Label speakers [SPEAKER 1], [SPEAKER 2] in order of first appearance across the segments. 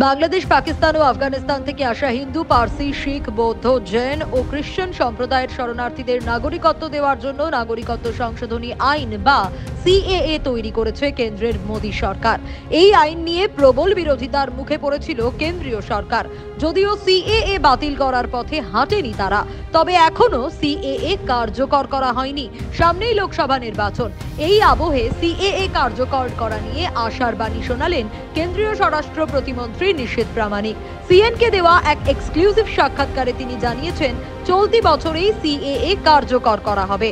[SPEAKER 1] বাংলাদেশ, পাকিস্তান ও আফগানিস্তান থেকে আসা হিন্দু, পার্সি, শিখ, বৌদ্ধ, জৈন ও খ্রিস্টান সম্প্রদায়ের শরণার্থীদের নাগরিকত্ব দেওয়ার জন্য নাগরিকত্ব সংশোধনী আইন বা সিএএ তৈরি করেছে কেন্দ্রের মোদী সরকার। এই আইন নিয়ে প্রবল বিরোধিতার মুখে পড়েছিল কেন্দ্রীয় সরকার। যদিও সিএএ বাতিল করার পথে হাঁটেনি তারা, তবে এখনো সিএএ কার্যকর করা হয়নি। সামনেই লোকসভা নির্বাচন, এই আবহে সিএএ কার্যকর করা নিয়ে আশার বাণী শোনালেন কেন্দ্রীয় স্বরাষ্ট্র প্রতিমন্ত্রী নিশীথ প্রামাণিক। সিএনকে দেওয়া এক এক্সক্লুসিভ সাক্ষাৎকারে তিনি জানিয়েছেন, চলতি বছরেই সিএএ কার্যকর করা হবে।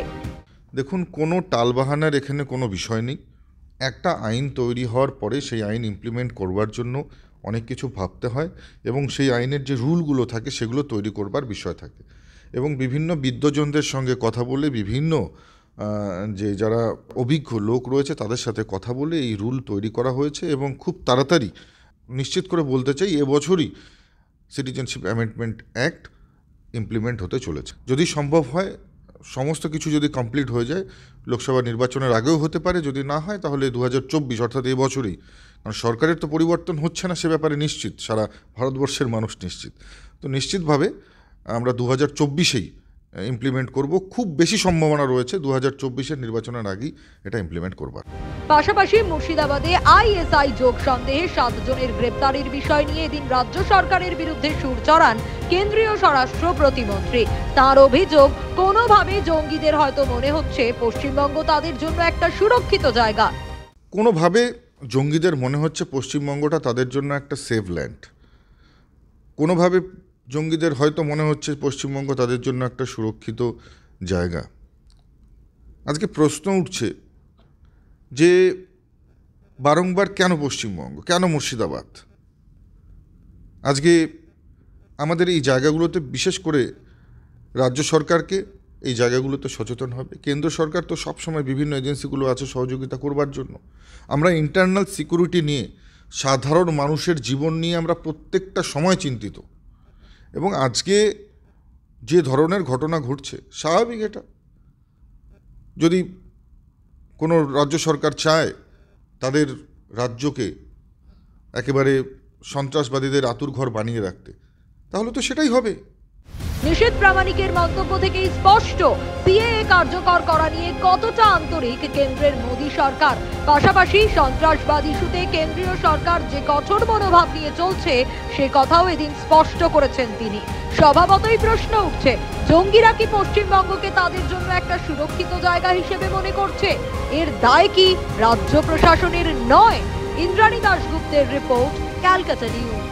[SPEAKER 2] দেখুন, কোনো টালবাহানার এখানে কোনো বিষয় নেই। একটা আইন তৈরি হওয়ার পরে সেই আইন ইমপ্লিমেন্ট করবার জন্য অনেক কিছু ভাবতে হয় এবং সেই আইনের যে রুলগুলো থাকে সেগুলো তৈরি করবার বিষয় থাকে এবং বিভিন্ন বিদ্বজনদের সঙ্গে কথা বলে, বিভিন্ন যে যারা অভিজ্ঞ লোক রয়েছে তাদের সাথে কথা বলে এই রুল তৈরি করা হয়েছে এবং খুব তাড়াতাড়ি, নিশ্চিত করে বলতে চাই, এবছরই সিটিজেনশিপ অ্যামেন্ডমেন্ট অ্যাক্ট ইমপ্লিমেন্ট হতে চলেছে। যদি সম্ভব হয়, সমস্ত কিছু যদি কমপ্লিট হয়ে যায়, লোকসভা নির্বাচনের আগেও হতে পারে। যদি না হয় তাহলে 2024 অর্থাৎ এবছরই, কারণ সরকারের তো পরিবর্তন হচ্ছে না সে ব্যাপারে নিশ্চিত, সারা ভারতবর্ষের মানুষ নিশ্চিত। তো নিশ্চিতভাবে আমরা 2024-এই ইমপ্লিমেন্ট করব। খুব বেশি সম্ভাবনা রয়েছে 2024-এর নির্বাচনের আগেই এটা ইমপ্লিমেন্ট করবার।
[SPEAKER 1] পাশাপাশি মুর্শিদাবাদে আইএসআই যোগ সন্দেহে 7 জনের গ্রেপ্তারির বিষয় নিয়ে এদিন রাজ্য সরকারের বিরুদ্ধে সুর চড়ান কেন্দ্রীয় স্বরাষ্ট্র প্রতিমন্ত্রী। তার অভিযোগ, কোনোভাবে জঙ্গিদের হয়তো মনে হচ্ছে পশ্চিমবঙ্গ তাদের জন্য একটা সুরক্ষিত জায়গা।
[SPEAKER 2] কোনোভাবে জঙ্গিদের মনে হচ্ছে পশ্চিমবঙ্গটা তাদের জন্য একটা সেফ ল্যান্ড। কোনোভাবে জঙ্গিদের হয়তো মনে হচ্ছে পশ্চিমবঙ্গ তাদের জন্য একটা সুরক্ষিত জায়গা। আজকে প্রশ্ন উঠছে যে বারংবার কেন পশ্চিমবঙ্গ, কেন মুর্শিদাবাদ? আজকে আমাদের এই জায়গাগুলোতে, বিশেষ করে রাজ্য সরকারকে এই জায়গাগুলোতে সচেতন হবে। কেন্দ্র সরকার তো সবসময় বিভিন্ন এজেন্সিগুলো আছে সহযোগিতা করবার জন্য। আমরা ইন্টারনাল সিকিউরিটি নিয়ে, সাধারণ মানুষের জীবন নিয়ে আমরা প্রত্যেকটা সময় চিন্তিত এবং আজকে যে ধরনের ঘটনা ঘটছে, স্বাভাবিক এটা। যদি কোনো রাজ্য সরকার চায় তাদের রাজ্যকে একেবারে সন্ত্রাসবাদীদের আতুরঘর বানিয়ে রাখতে, তাহলে তো সেটাই হবে।
[SPEAKER 1] নিশীথ প্রামাণিকের মন্তব্য থেকেই স্পষ্ট সিএএ কার্যকর করা নিয়ে কতটা আন্তরিক কেন্দ্রের মোদী সরকার। পাশাপাশি সন্ত্রাসবাদ ইস্যুতে কেন্দ্রীয় সরকার যে কঠোর মনোভাব নিয়ে চলছে সে কথাও এদিন স্পষ্ট করেছেন তিনি। স্বভাবতই প্রশ্ন উঠছে, জঙ্গিরা কি পশ্চিমবঙ্গকে তাদের জন্য একটা সুরক্ষিত জায়গা হিসেবে মনে করছে? এর দায় কি রাজ্য প্রশাসনের নয়? ইন্দ্রাণী দাশগুপ্তের রিপোর্ট, ক্যালকাটা নিউজ।